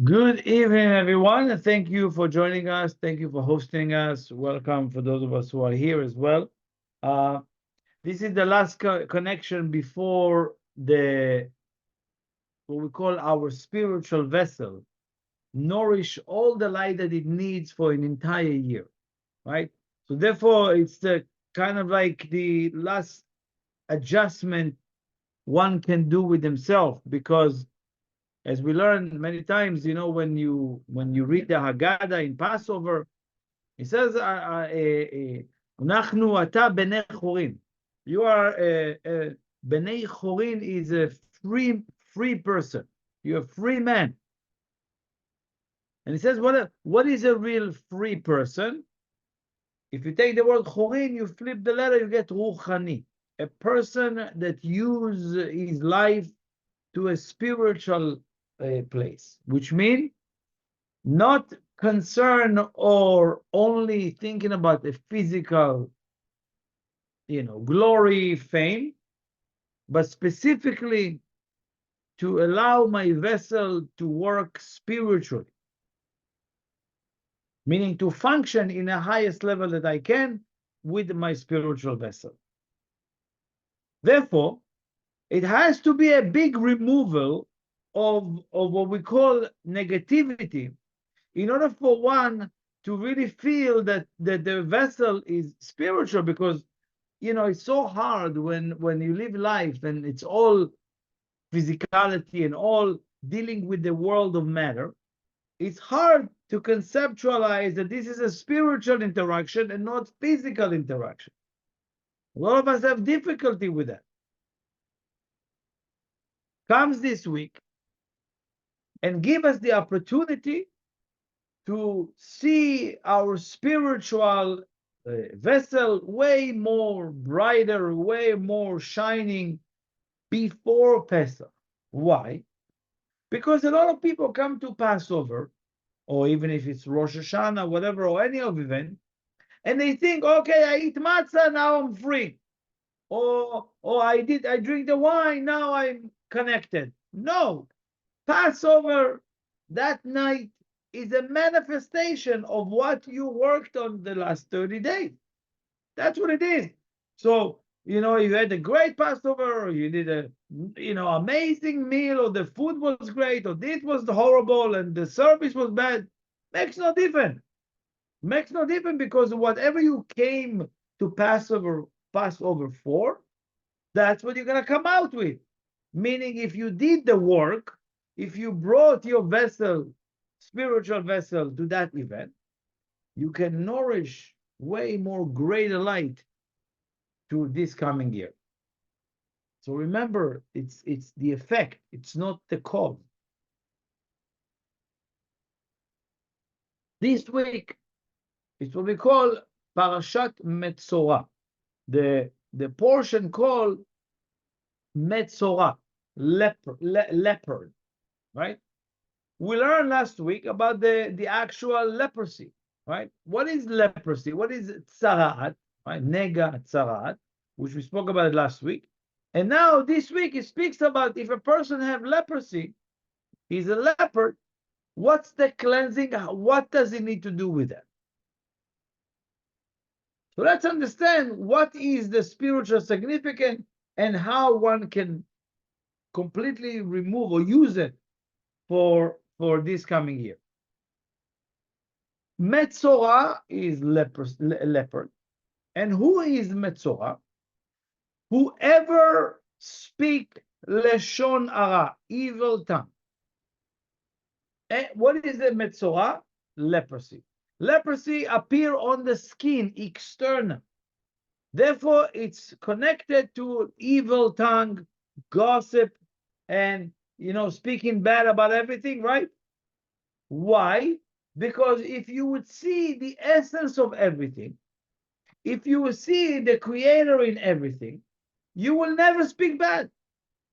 Good evening, everyone, and thank you for joining us. Thank you for hosting us. Welcome for those of us who are here as well. Uh, this is the last connection before the what we call our spiritual vessel nourish all the light that it needs for an entire year, right? So therefore, it's the kind of like the last adjustment one can do with himself because as we learned many times, when you read the Haggadah in Passover, it says, "Unachnu ata bnei chorin." You are bnei chorin is a free person. You're a free man. And it says, what is a real free person? If you take the word chorin, you flip the letter, you get ruchani, a person that uses his life to a spiritual place, which means not concern or only thinking about the physical, glory, fame, but specifically to allow my vessel to work spiritually, meaning to function in the highest level that I can with my spiritual vessel. Therefore, it has to be a big removal of what we call negativity in order for one to really feel that the vessel is spiritual, because it's so hard when you live life and it's all physicality and all dealing with the world of matter. It's hard to conceptualize that this is a spiritual interaction and not physical interaction. A lot of us have difficulty with that. Comes this week and give us the opportunity to see our spiritual vessel way more brighter, way more shining before Pesach. Why? Because a lot of people come to Passover, or even if it's Rosh Hashanah, whatever, or any of event, and they think, okay, I eat matzah, now I'm free. Or I drink the wine, now I'm connected. No, Passover that night is a manifestation of what you worked on the last 30 days. That's what it is. So, you had a great Passover, or you did a, amazing meal, or the food was great, or this was horrible and the service was bad. Makes no difference. Makes no difference, because whatever you came to Passover for, that's what you're going to come out with. Meaning, if you did the work, if you brought your vessel, spiritual vessel, to that event, you can nourish way more greater light to this coming year. So remember, it's the effect, it's not the cause. This week, it's what we call Parashat Metzorah, the portion called Metzorah, leopard, right? We learned last week about the actual leprosy, right? What is leprosy? What is tzaraat, right? Nega tzaraat, which we spoke about it last week. And now this week it speaks about if a person have leprosy, he's a leopard, what's the cleansing? What does he need to do with that? So let's understand what is the spiritual significance and how one can completely remove or use it for this coming year. Metzorah is leopard. And who is Metzorah? Whoever speak leshon hara, evil tongue. And what is the Metzorah? Leprosy. Leprosy appear on the skin, external. Therefore, it's connected to evil tongue, gossip, and speaking bad about everything, right? Why? Because if you would see the essence of everything, if you will see the creator in everything, you will never speak bad.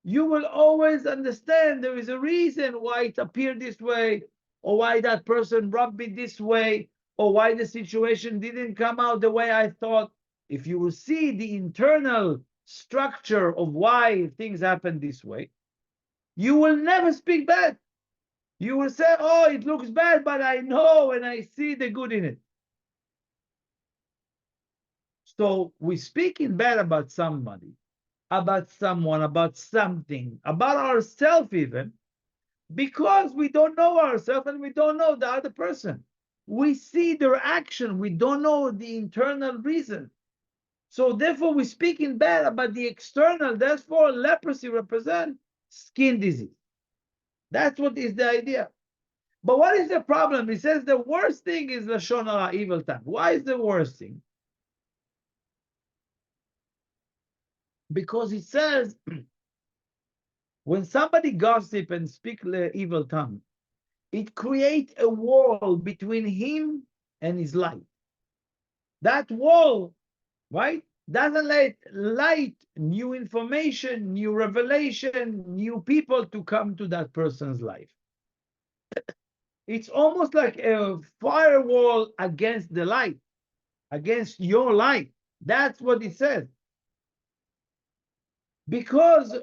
You will always understand there is a reason why it appeared this way, or why that person rubbed me this way, or why the situation didn't come out the way I thought. If you will see the internal structure of why things happen this way, you will never speak bad. You will say, oh, it looks bad, but I know and I see the good in it. So we speaking bad about somebody, about someone, about something, about ourselves even, because we don't know ourselves and we don't know the other person. We see their action, we don't know the internal reason. So therefore we speaking bad about the external. Therefore leprosy represents skin disease. That's what is the idea. But what is the problem? He says the worst thing is lashon hara, evil tongue. Why is the worst thing? Because he says when somebody gossip and speak the evil tongue, it creates a wall between him and his light. That wall, right, doesn't let light, new information, new revelation, new people to come to that person's life. It's almost like a firewall against the light, against your light. That's what it says. Because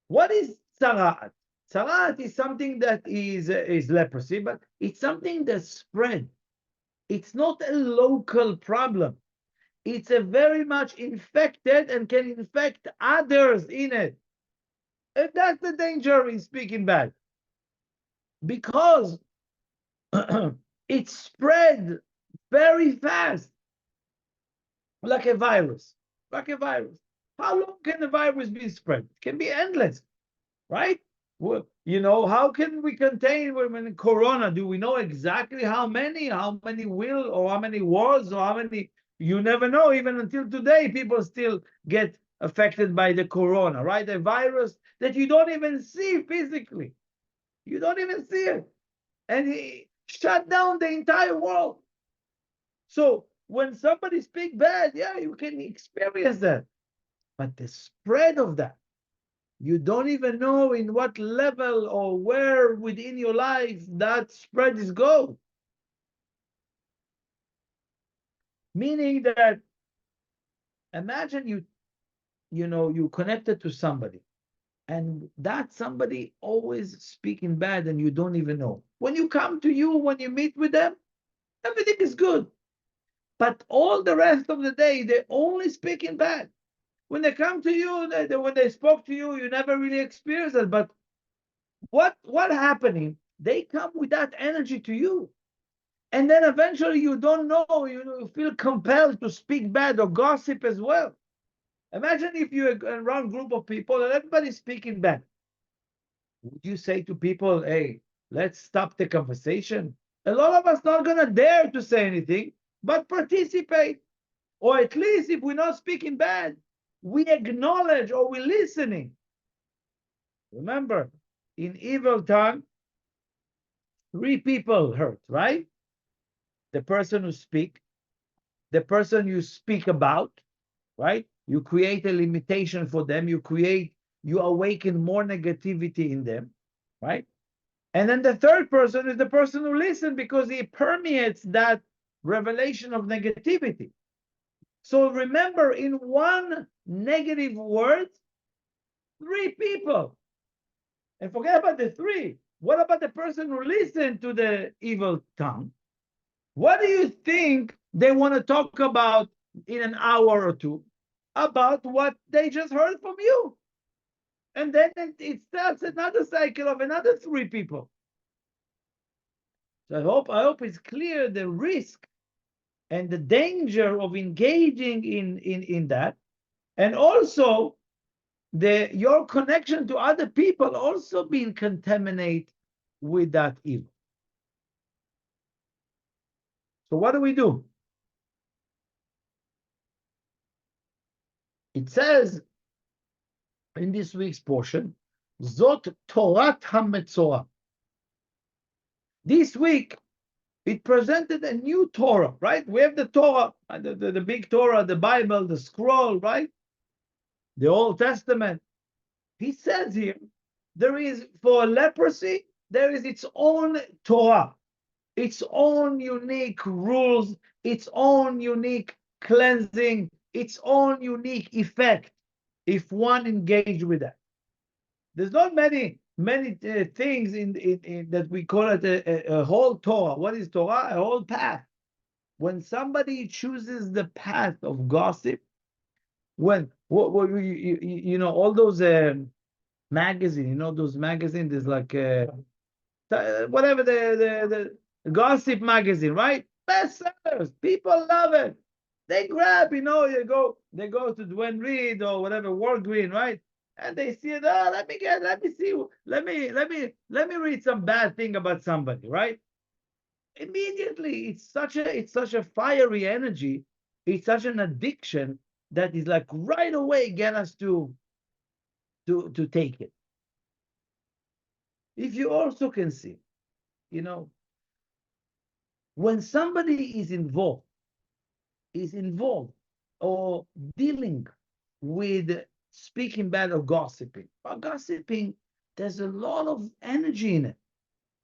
what is tzaraat? Tzaraat is something that is leprosy, but it's something that spread. It's not a local problem. It's a very much infected and can infect others in it. And that's the danger in speaking bad. Because it spread very fast, like a virus. Like a virus. How long can a virus be spread? It can be endless, right? Well, you know, how can we contain when corona? Do we know exactly how many will, or how many wars, or how many? You never know. Even until today, people still get affected by the corona, right? A virus that you don't even see physically. You don't even see it. And it shut down the entire world. So when somebody speaks bad, yeah, you can experience that. But the spread of that, you don't even know in what level or where within your life that spread is go. Meaning that imagine you connected to somebody, and that somebody always speaking bad and you don't even know. When you come to you, when you meet with them, everything is good. But all the rest of the day, they're only speaking bad. When they come to you, when they spoke to you, you never really experienced it. But what happening? They come with that energy to you. And then eventually you don't know, you feel compelled to speak bad or gossip as well. Imagine if you're around a group of people and everybody's speaking bad. Would you say to people, hey, let's stop the conversation? A lot of us not going to dare to say anything, but participate. Or at least if we're not speaking bad, we acknowledge or we're listening. Remember, in evil time, 3 people hurt, right? The person who speak, the person you speak about, right? You create a limitation for them. You awaken more negativity in them, right? And then the third person is the person who listens because he permeates that revelation of negativity. So remember, in one negative word, 3 people. And forget about the 3. What about the person who listened to the evil tongue? What do you think they want to talk about in an hour or two? About what they just heard from you. And then it starts another cycle of another 3 people. So I hope it's clear the risk and the danger of engaging in that. And also your connection to other people also being contaminated with that evil. So what do we do? It says in this week's portion, Zot Torat HaMetzorah. This week, it presented a new Torah, right? We have the Torah, the big Torah, the Bible, the scroll, right? The Old Testament. He says here, there is, for leprosy, there is its own Torah, its own unique rules, its own unique cleansing, its own unique effect if one engage with that. There's not many many things in that we call it a whole Torah. What is Torah? A whole path. When somebody chooses the path of gossip, when what you know, all those magazines, you know, those magazines, there's like whatever the gossip magazine, right? Bestsellers, people love it. They grab, you know, they go to Dwayne Reed or whatever, Wall Green, right? And they see it. Oh, let me read some bad thing about somebody, right? Immediately, it's such a fiery energy. It's such an addiction that is like right away get us to take it. If you also can see, you know, when somebody is involved or dealing with speaking bad or gossiping. But gossiping, there's a lot of energy in it,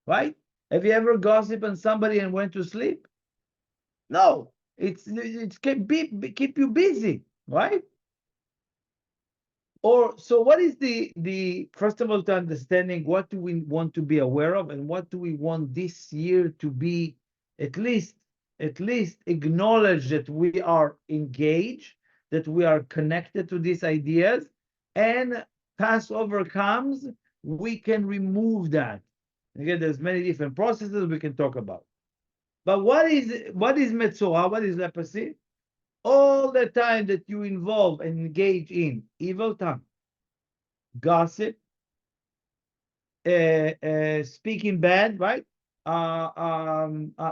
right? Have you ever gossiped on somebody and went to sleep? No, it's keep you busy, right? Or so what is the first of all, to understanding what do we want to be aware of and what do we want this year to be, at least acknowledge that we are engaged, that we are connected to these ideas, and Passover comes, we can remove that. Again, there's many different processes we can talk about. But what is Metzorah? What is leprosy? All the time that you involve and engage in evil tongue, gossip, speaking bad, right?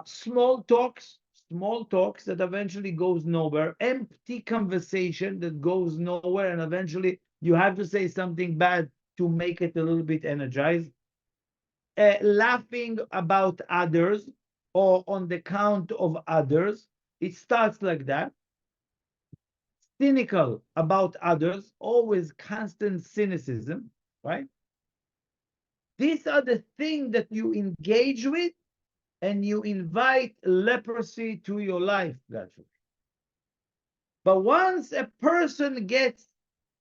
Small talks that eventually goes nowhere, empty conversation that goes nowhere, and eventually you have to say something bad to make it a little bit energized. Laughing about others or on the count of others. It starts like that. Cynical about others, always constant cynicism, right? These are the things that you engage with and you invite leprosy to your life, gradually. But once a person gets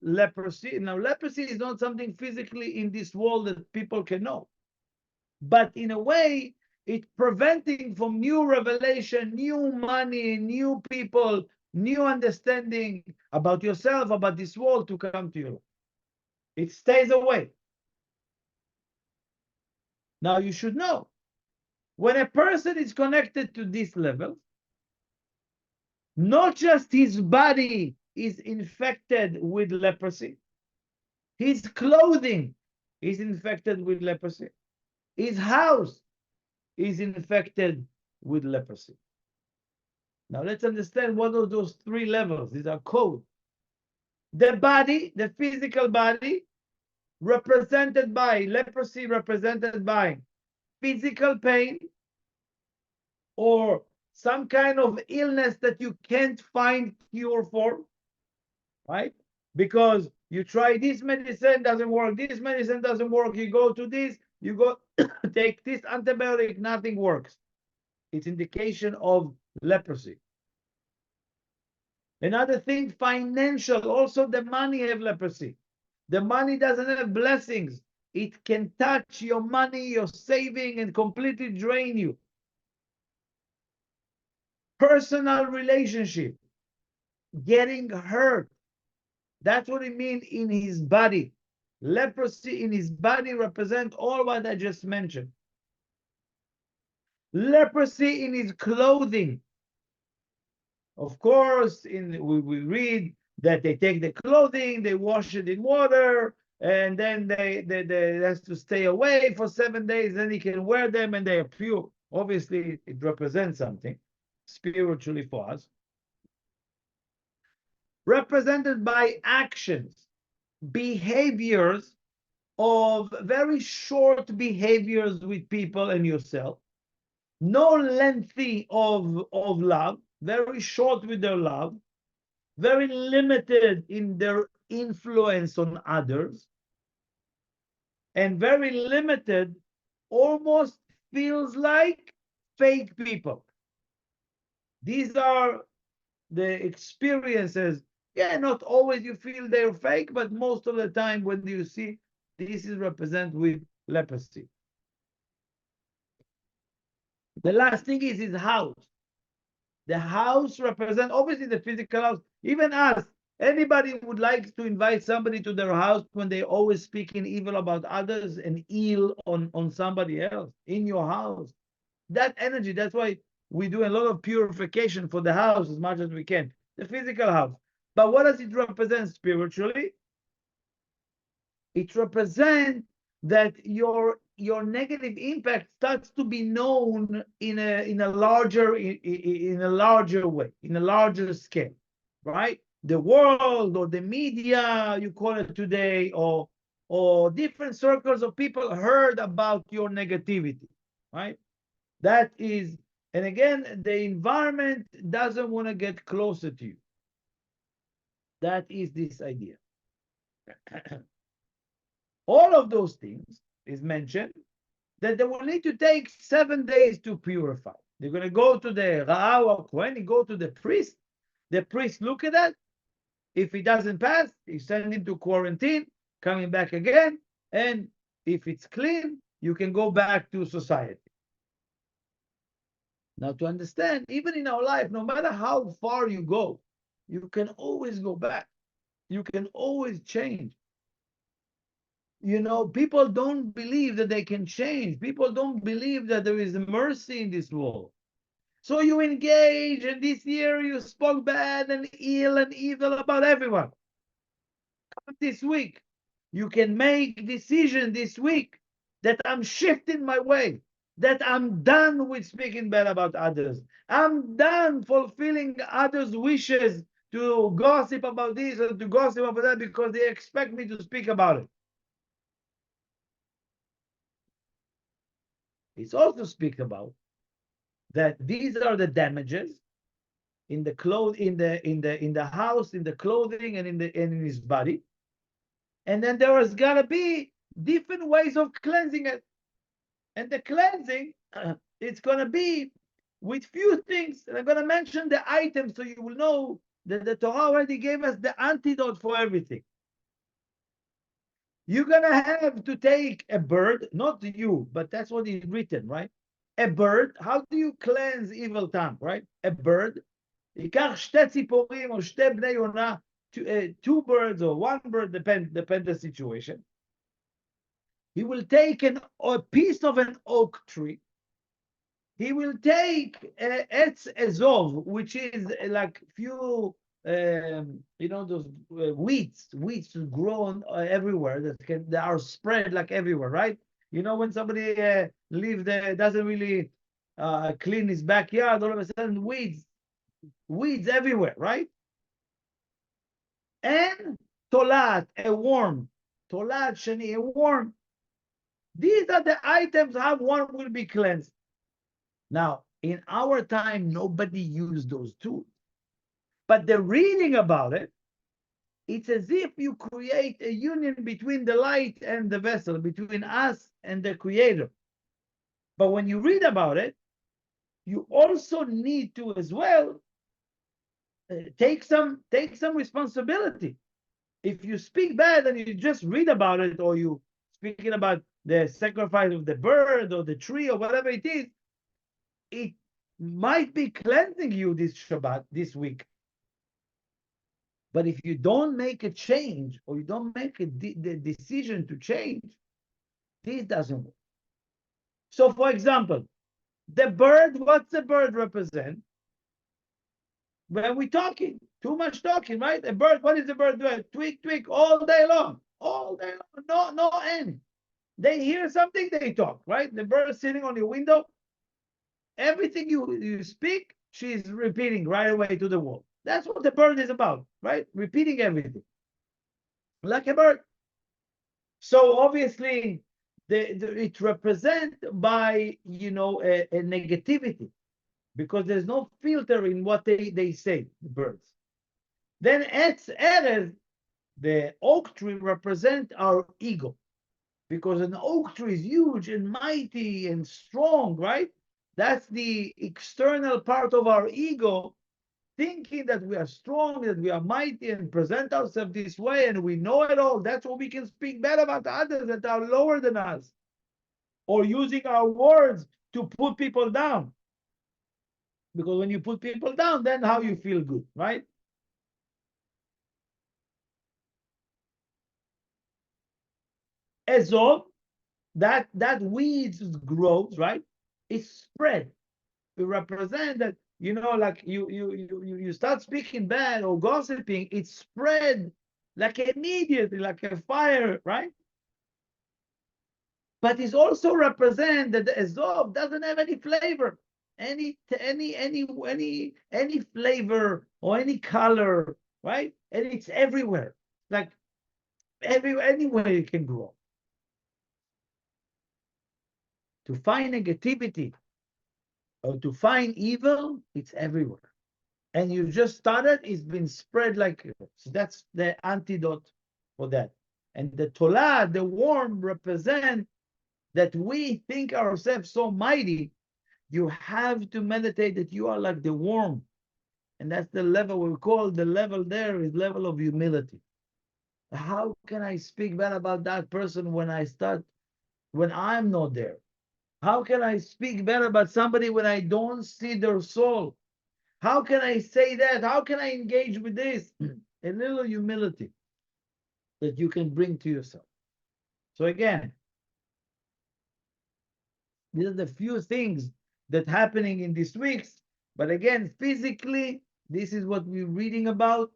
leprosy, now leprosy is not something physically in this world that people can know. But in a way, it's preventing from new revelation, new money, new people, new understanding about yourself, about this world to come to you. It stays away. Now you should know, when a person is connected to this level, not just his body is infected with leprosy, his clothing is infected with leprosy, his house is infected with leprosy. Now let's understand what are those three levels. These are code. The body, the physical body, represented by leprosy, represented by physical pain or some kind of illness that you can't find cure for, right? Because you try this medicine, doesn't work, this medicine doesn't work, you go to this, you go take this antibiotic, nothing works. It's indication of leprosy. Another thing, financial, also the money have leprosy. The money doesn't have blessings. It can touch your money, your saving, and completely drain you. Personal relationship, getting hurt. That's what it means in his body. Leprosy in his body represents all what I just mentioned. Leprosy in his clothing. Of course, we read that they take the clothing, they wash it in water, and then they has to stay away for 7 days, then he can wear them and they are pure. Obviously, it represents something spiritually for us. Represented by actions, behaviors of very short behaviors with people and yourself, no lengthy of love, very short with their love, very limited in their influence on others, and very limited, almost feels like fake people. These are the experiences. Yeah, not always you feel they're fake, but most of the time when you see, this is represented with leprosy. The last thing is his house. The house represents obviously the physical house. Even us, anybody would like to invite somebody to their house when they always speaking evil about others and ill on somebody else in your house. That energy, that's why we do a lot of purification for the house as much as we can, the physical house. But what does it represent spiritually? It represents that your negative impact starts to be known in a larger way, in a larger scale, right? The world or the media, you call it today, or different circles of people heard about your negativity, right? That is, and again, the environment doesn't want to get closer to you. That is this idea. All of those things is mentioned that they will need to take 7 days to purify. They're going to go to the Ra'ah or Kohen, go to the priest. The priest look at that. If he doesn't pass, he send him to quarantine, coming back again. And if it's clean, you can go back to society. Now, to understand, even in our life, no matter how far you go, you can always go back. You can always change. You know, people don't believe that they can change. People don't believe that there is mercy in this world. So you engage, and this year you spoke bad and ill and evil about everyone. This week, you can make decision this week that I'm shifting my way, that I'm done with speaking bad about others. I'm done fulfilling others' wishes to gossip about this or to gossip about that because they expect me to speak about it. It's also speak about that these are the damages in the clothes, in the house, in the clothing, and in his body. And then there is gonna be different ways of cleansing it. And the cleansing, it's gonna be with few things. And I'm gonna mention the items so you will know that the Torah already gave us the antidote for everything. You're gonna have to take a bird, not you, but that's what is written, right? A bird. How do you cleanse evil tongue, right? A bird. ייקח שתי ציפורים או שתי בני יונה, two birds or one bird, depend the situation. He will take a piece of an oak tree. He will take etz ezov, which is like few, you know, those weeds grown everywhere that are spread like everywhere, right? You know, when somebody doesn't really clean his backyard, all of a sudden weeds everywhere, right? And tolat, a worm. Tolat shani, a worm. These are the items how one will be cleansed. Now, in our time, nobody used those tools. But the reading about it, it's as if you create a union between the light and the vessel, between us and the Creator. But when you read about it, you also need to as well take some responsibility. If you speak bad and you just read about it, or you speaking about the sacrifice of the bird or the tree or whatever it is, it might be cleansing you this Shabbat, this week. But if you don't make a change, or you don't make the decision to change, this doesn't work. So, for example, the bird, what's the bird represent? When we're talking, too much talking, right? A bird, what is the bird doing? Tweak, tweak all day long, no end. They hear something, they talk, right? The bird is sitting on your window. Everything you speak, she's repeating right away to the wall. That's what the bird is about, right? Repeating everything, like a bird. So obviously, it represents by, you know, a negativity, because there's no filter in what they say, the birds. Then Etz Erez, the oak tree, represent our ego, because an oak tree is huge and mighty and strong, right? That's the external part of our ego, thinking that we are strong, that we are mighty, and present ourselves this way, and we know it all. That's what we can speak bad about others that are lower than us. or using our words to put people down. Because when you put people down, then how you feel good, right? Ezov, that weeds grows, right? It's spread. It represents that, like you start speaking bad or gossiping, it spread like immediately, like a fire, right? But it also represents that the Ezov doesn't have any flavor, any flavor or any color, right? And it's everywhere, like anywhere it can grow. To find negativity or to find evil, it's everywhere. And you just started, it's been spread like, so that's the antidote for that. And the Tolah, the worm, represent that we think ourselves so mighty. You have to meditate that you are like the worm. And that's the level we call, the level there is level of humility. How can I speak bad about that person when I'm not there? How can I speak bad about somebody when I don't see their soul? How can I say that? How can I engage with this? A little humility that you can bring to yourself. So again, these are the few things that happening in these weeks. But again, physically, this is what we're reading about.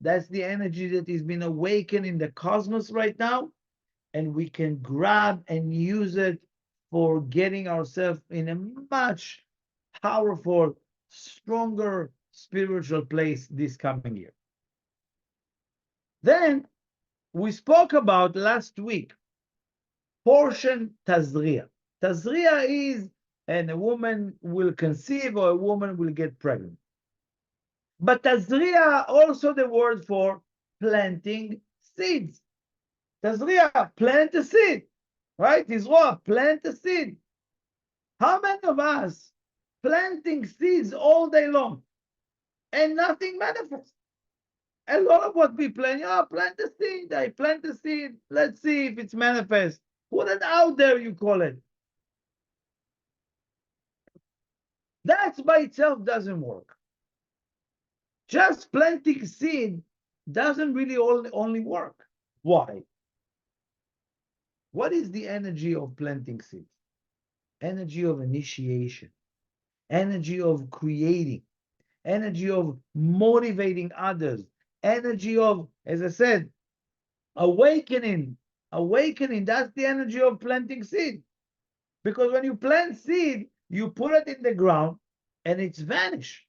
That's the energy that is being awakened in the cosmos right now. And we can grab and use it for getting ourselves in a much powerful, stronger spiritual place this coming year. Then we spoke about last week, portion Tazria. Tazria is, and a woman will conceive or a woman will get pregnant. But Tazria also the word for planting seeds. Tazria, plant a seed, right? Tizroa, plant a seed. How many of us planting seeds all day long and nothing manifests? A lot of what we plant, plant the seed. I plant the seed. Let's see if it's manifest. Put it out there, you call it. That by itself doesn't work. Just planting seed doesn't really only work. Why? What is the energy of planting seeds? Energy of initiation, energy of creating, energy of motivating others, energy of, as I said, awakening. Awakening, that's the energy of planting seed. Because when you plant seed, you put it in the ground and it's vanished.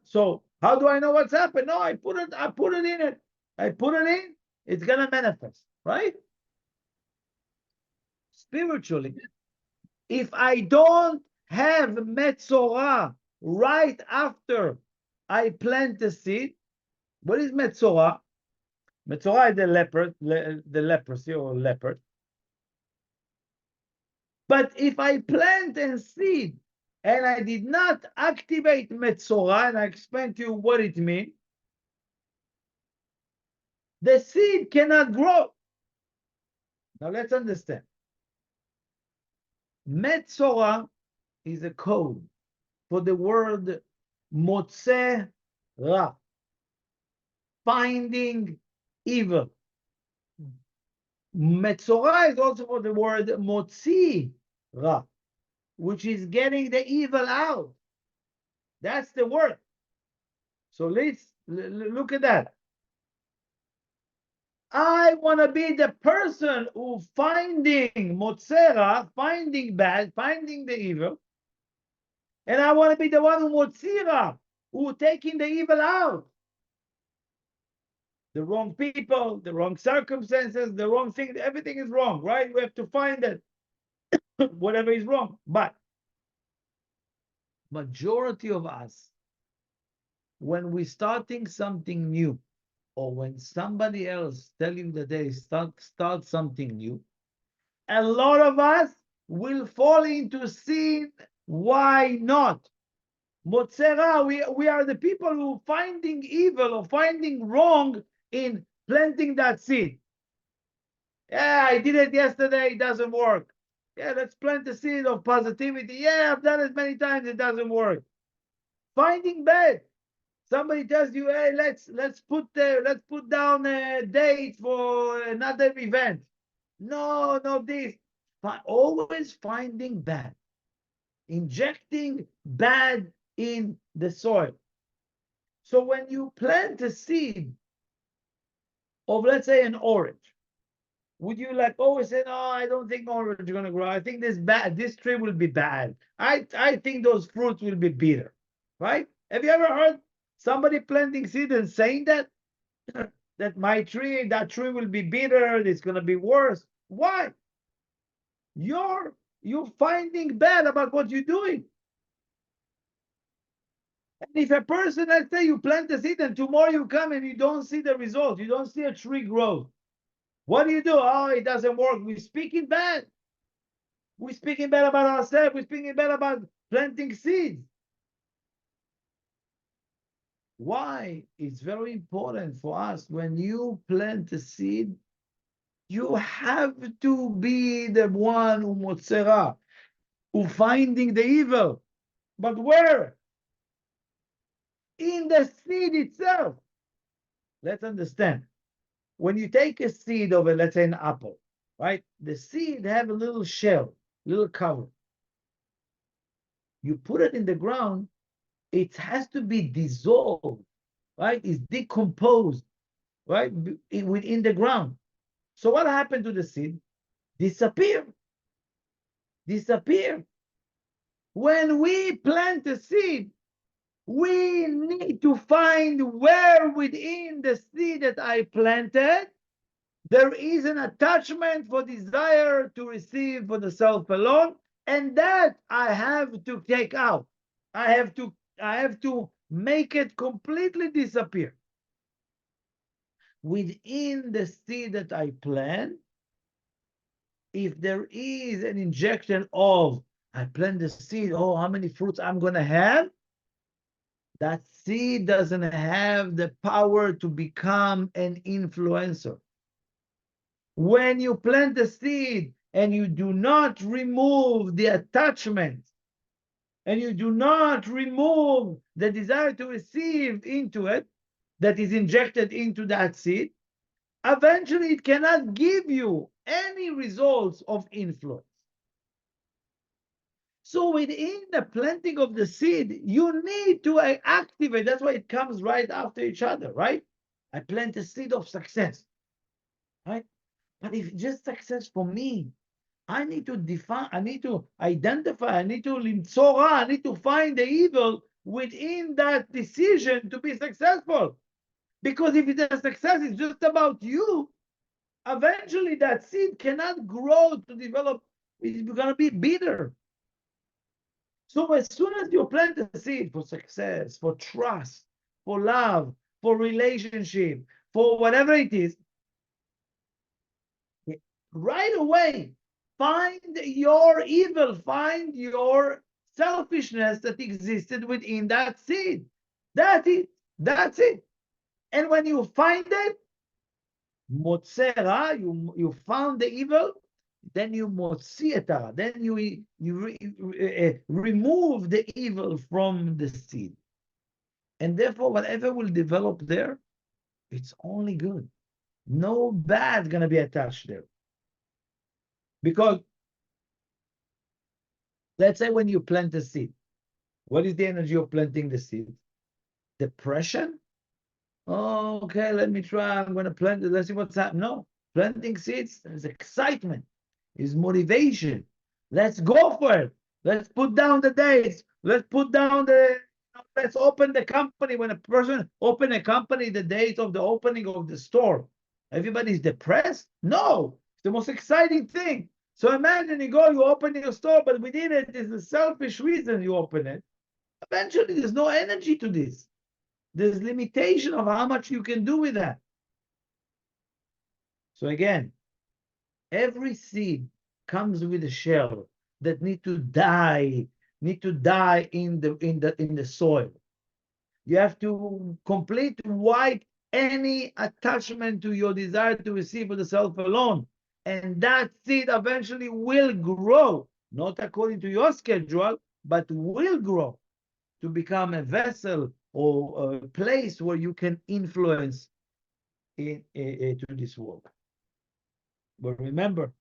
So how do I know what's happened? No, I put it in it. I put it in, it's gonna manifest, right? Spiritually, if I don't have Metzorah right after I plant the seed, what is Metzorah? Metzorah is the leprosy or leopard. But if I plant a seed and I did not activate Metzorah, and I explain to you what it means, the seed cannot grow. Now let's understand. Metzorah is a code for the word Motzeh Ra, finding evil. Metzorah is also for the word Motzi Ra, which is getting the evil out. That's the word. So let's look at that. I want to be the person who finding Motzera, finding bad, finding the evil. And I want to be the one who Motzira, who taking the evil out. The wrong people, the wrong circumstances, the wrong thing, everything is wrong, right? We have to find that whatever is wrong. But majority of us, when we're starting something new, or when somebody else tell you that they start something new, a lot of us will fall into sin. Why not? Motzera, we are the people who finding evil or finding wrong in planting that seed. Yeah, I did it yesterday, it doesn't work. Yeah, let's plant the seed of positivity. Yeah, I've done it many times. It doesn't work. Finding bad. Somebody tells you, hey, let's put down a date for another event. No, no, this. Always finding bad, injecting bad in the soil. So when you plant a seed of, let's say, an orange, would you like always say, no, I don't think orange is going to grow. I think this tree will be bad. I think those fruits will be bitter, right? Have you ever heard somebody planting seed and saying that? That that tree will be bitter, it's going to be worse. Why? You're finding bad about what you're doing. And if a person, let's say you plant the seed and tomorrow you come and you don't see the result, you don't see a tree grow, what do? Oh, it doesn't work. We're speaking bad. We're speaking bad about ourselves. We're speaking bad about planting seeds. Why? It's very important for us when you plant a seed, you have to be the one who motzera, who finding the evil. But where? In the seed itself. Let's understand. When you take a seed of let's say an apple, right? The seed have a little shell, little cover. You put it in the ground, it has to be dissolved, right? It's decomposed, right? Within the ground. So what happened to the seed? Disappear. Disappear. When we plant a seed, we need to find where within the seed that I planted there is an attachment for desire to receive for the self alone, and that I have to take out. I have to make it completely disappear. Within the seed that I plant, if there is an injection of I plant the seed, oh, how many fruits I'm gonna have? That seed doesn't have the power to become an influencer. When you plant the seed and you do not remove the attachment and you do not remove the desire to receive into it that is injected into that seed, eventually it cannot give you any results of influence. So within the planting of the seed, you need to activate. That's why it comes right after each other, right? I plant a seed of success, right? But if just success for me, I need to define, I need to identify, I need to limtzora, I need to find the evil within that decision to be successful. Because if the success is just about you, eventually that seed cannot grow to develop, it's going to be bitter. So as soon as you plant the seed for success, for trust, for love, for relationship, for whatever it is, right away, find your evil, find your selfishness that existed within that seed. That's it. That's it. And when you find it, motzera, you found the evil, then you motzieta, then you remove the evil from the seed. And therefore, whatever will develop there, it's only good. No bad going to be attached there. Because let's say when you plant a seed, what is the energy of planting the seed? Depression? Oh, okay, let me try. I'm going to plant it. Let's see what's happening. No, planting seeds is excitement, is motivation. Let's go for it. Let's put down the dates. Let's put down let's open the company. When a person open a company, the date of the opening of the store, everybody's depressed? No, it's the most exciting thing. So imagine you open your store, but within it is a selfish reason you open it. Eventually, there's no energy to this. There's limitation of how much you can do with that. So again, every seed comes with a shell that need to die in the soil. You have to complete wipe any attachment to your desire to receive for the self alone. And that seed eventually will grow, not according to your schedule, but will grow to become a vessel or a place where you can influence to this world. But remember,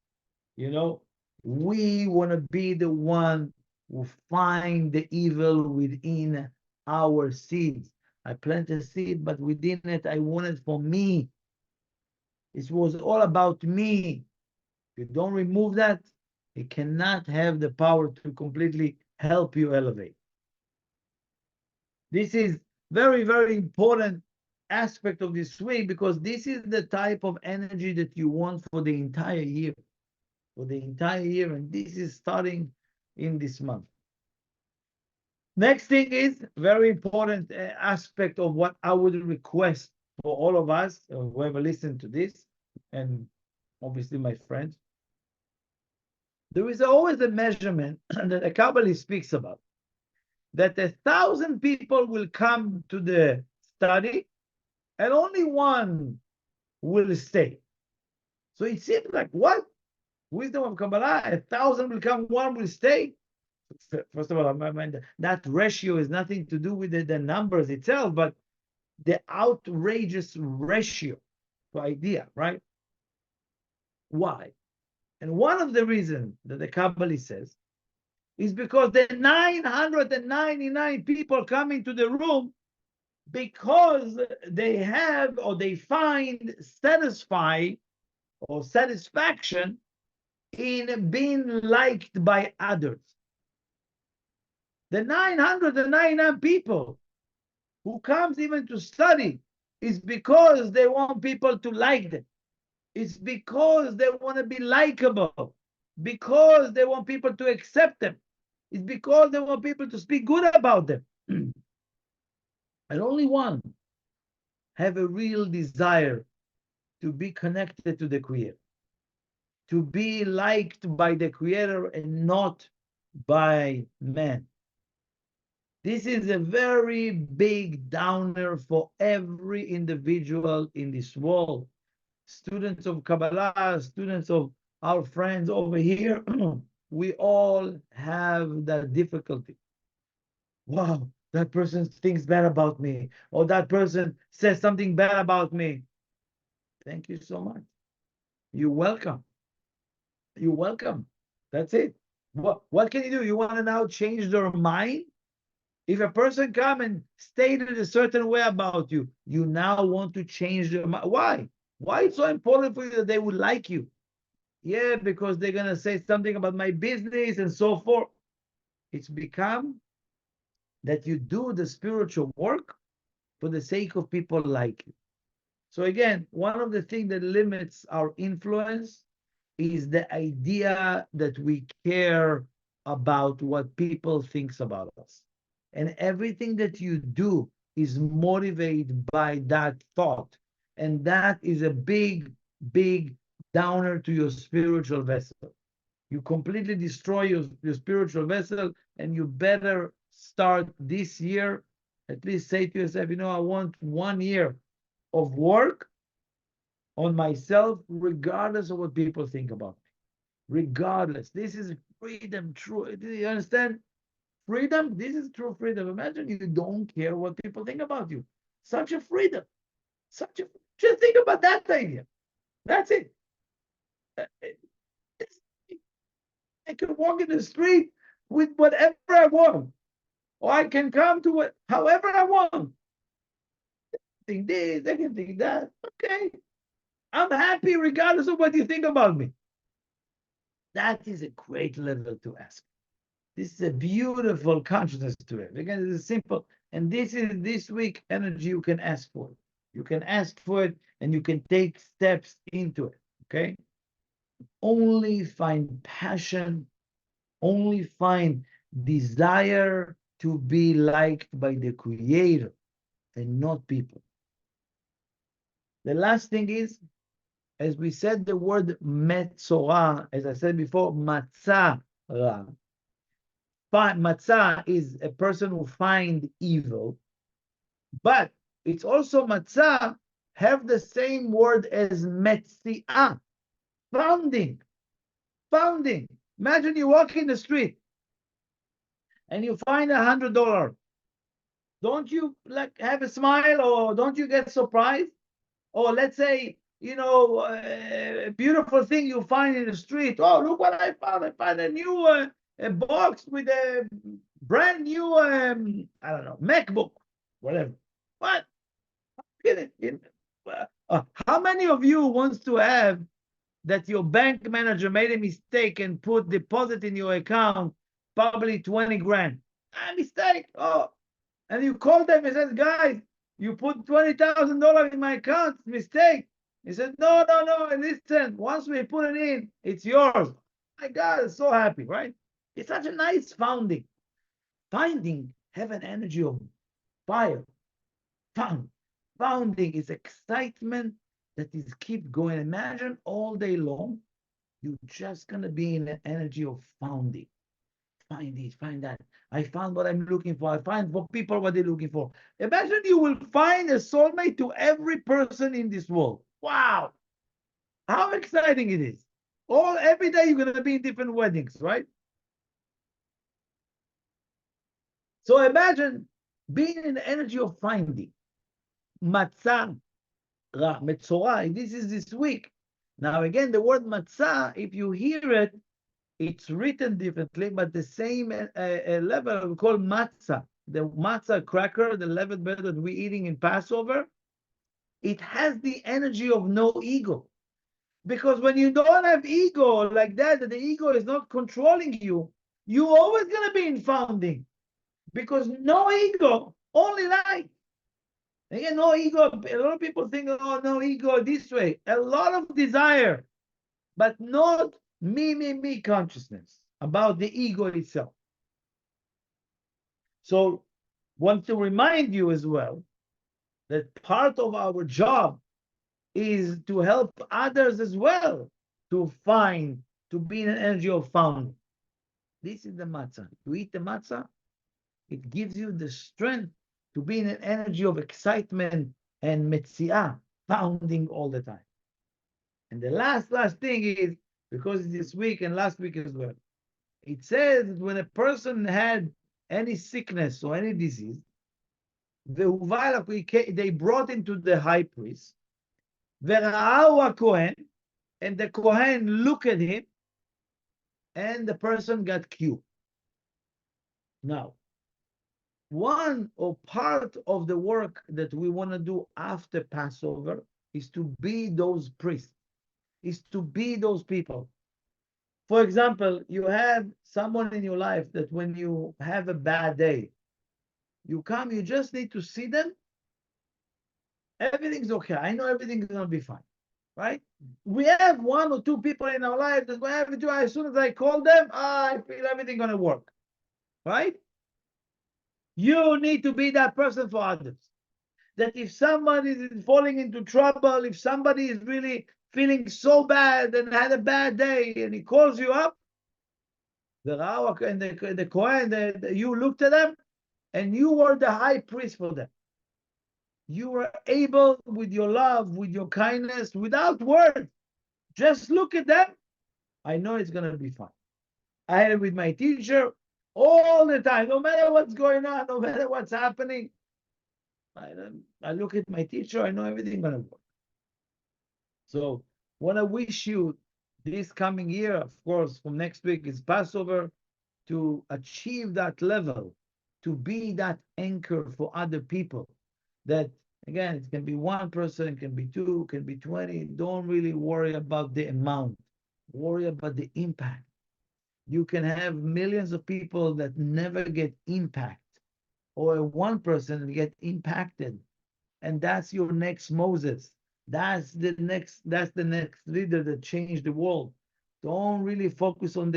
you know, we want to be the one who find the evil within our seeds. I plant a seed, but within it, I want it for me. It was all about me. If you don't remove that, it cannot have the power to completely help you elevate. This is very, very important aspect of this week, because this is the type of energy that you want for the entire year. For the entire year, and this is starting in this month. Next thing is very important aspect of what I would request for all of us, whoever listened to this, and obviously my friends. There is always a measurement that a Kabbalah speaks about, that 1,000 people will come to the study and only one will stay. So it seems like, what? Wisdom of Kabbalah, 1,000 will come, one will stay. First of all, that ratio is nothing to do with the numbers itself, but the outrageous ratio to idea, right? Why? And one of the reasons that the Kabbalah says is because the 999 people coming to the room, because they have or they find satisfaction in being liked by others. The 999 people who comes even to study is because they want people to like them. It's because they want to be likable, because they want people to accept them. It's because they want people to speak good about them. And only one have a real desire to be connected to the Creator, to be liked by the Creator and not by man. This is a very big downer for every individual in this world. Students of Kabbalah, students of our friends over here, we all have that difficulty. Wow, that person thinks bad about me, or that person says something bad about me. Thank you so much. You're welcome. You're welcome. That's it. What can you do? You want to now change their mind? If a person come and stated a certain way about you, you now want to change their mind. Why? Why it's so important for you that they would like you? Yeah, because they're going to say something about my business and so forth. It's become that you do the spiritual work for the sake of people like you. So again, one of the things that limits our influence is the idea that we care about what people thinks about us. And everything that you do is motivated by that thought. And that is a big, big downer to your spiritual vessel. You completely destroy your spiritual vessel, and you better start this year, at least say to yourself, I want 1 year of work on myself, regardless of what people think about me. Regardless. This is freedom, true. Do you understand? Freedom, this is true freedom. Imagine you don't care what people think about you. Such a freedom. Just think about that idea. That's it. I can walk in the street with whatever I want. Or I can come to it however I want. Think this, they can think that. Okay. I'm happy regardless of what you think about me. That is a great level to ask. This is a beautiful consciousness to it. Again, it is simple. And this is this week energy you can ask for. You can ask for it and you can take steps into it. Okay? Only find passion, only find desire to be liked by the Creator and not people. The last thing is, as we said the word Metzorah, as I said before, Matzah. Matzah is a person who finds evil, but it's also Matzah have the same word as Metziah. founding. Founding. Imagine you walk in the street and you find $100. Don't you like have a smile, or don't you get surprised? Or let's say, a beautiful thing you find in the street. Oh, look what I found! I found a new a box with a brand new I don't know, MacBook, whatever. What? How many of you wants to have that your bank manager made a mistake and put deposit in your account, probably 20 grand? A mistake. Oh, and you call them and says, guys, you put $20,000 in my account, mistake. He said, no, no, no, listen, once we put it in, it's yours. My God, I'm so happy, right? It's such a nice founding. Finding have an energy of fire. Founding is excitement that is keep going. Imagine all day long, you're just gonna be in the energy of founding. Find this, find that. I found what I'm looking for. I find for people what they're looking for. Imagine you will find a soulmate to every person in this world. Wow. How exciting it is. Every day you're going to be in different weddings, right? So imagine being in the energy of finding. Matzah, Metzorah, this is this week. Now again, the word matzah, if you hear it, it's written differently, but the same level we call matzah. The matzah cracker, the leavened bread that we're eating in Passover, it has the energy of no ego. Because when you don't have ego like that the ego is not controlling you, you're always going to be in founding. Because no ego, only light. Again, no ego. A lot of people think, oh, no ego this way. A lot of desire, but not me consciousness about the ego itself. So want to remind you as well that part of our job is to help others as well to be in an energy of founding. This is the matzah. You eat the matzah, it gives you the strength to be in an energy of excitement and metziah, founding all the time. And the last thing is, because it's this week and last week as well, it says that when a person had any sickness or any disease, they brought him to the high priest, וראה Kohen, and the Kohen looked at him, and the person got cured. Now, one or part of the work that we want to do after Passover is to be those priests, is to be those people. For example, you have someone in your life that when you have a bad day, you just need to see them. Everything's okay. I know everything's going to be fine, right? We have one or two people in our life that as soon as I call them, I feel everything's going to work, right? You need to be that person for others. That if somebody is falling into trouble, if somebody is really feeling so bad and had a bad day and he calls you up, the Rawak and the Kohen, you looked at them and you were the high priest for them. You were able with your love, with your kindness, without words, just look at them. I know it's going to be fine. I had it with my teacher all the time, no matter what's going on, no matter what's happening. I look at my teacher, I know everything's going to work. So I want to wish you this coming year, of course, from next week is Passover, to achieve that level, to be that anchor for other people. That, again, it can be one person, it can be two, it can be 20. Don't really worry about the amount. Worry about the impact. You can have millions of people that never get impact, or one person get impacted. And that's your next Moses. That's the next leader that changed the world. Don't really focus on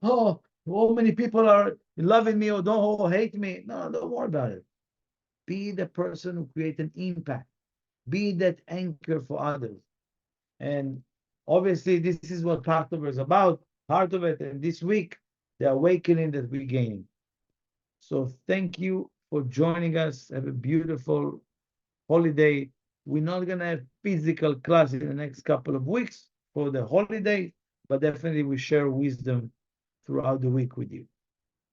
how many people are loving me or don't hate me. No, don't worry about it. Be the person who creates an impact. Be that anchor for others. And obviously, this is what Passover is about. Part of it, and this week, the awakening that we're gaining. So thank you for joining us. Have a beautiful holiday. We're not going to have physical class in the next couple of weeks, for the holiday, but definitely we share wisdom throughout the week with you.